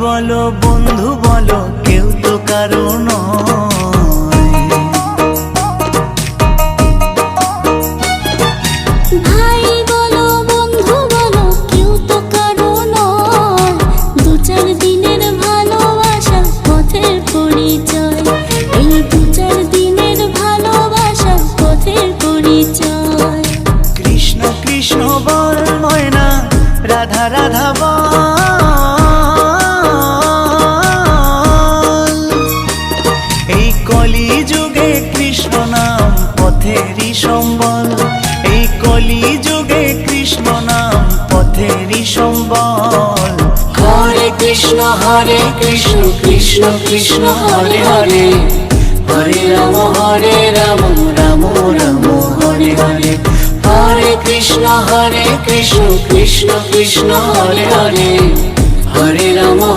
বলো বন্ধু বলো কেউ তো কারো নয়। ভাই বলো বন্ধু বলো কেউ তো কারো নয়। দু চার দিনের ভালোবাসার পথের পরিচয়, এই দু চার দিনের ভালোবাসার পথের পরিচয়। কৃষ্ণ কৃষ্ণ বল ময়না, রাধা রাধা বল। এই কলি যুগে কৃষ্ণ নাম পথেরই সম্বল, এই কলি যুগে কৃষ্ণ নাম পথেরই সম্বল। হরে কৃষ্ণ কৃষ্ণ কৃষ্ণ হরে হরে, হরে রাম রাম রাম হরে হরে। হরে কৃষ্ণ কৃষ্ণ কৃষ্ণ হরে হরে, হরে রাম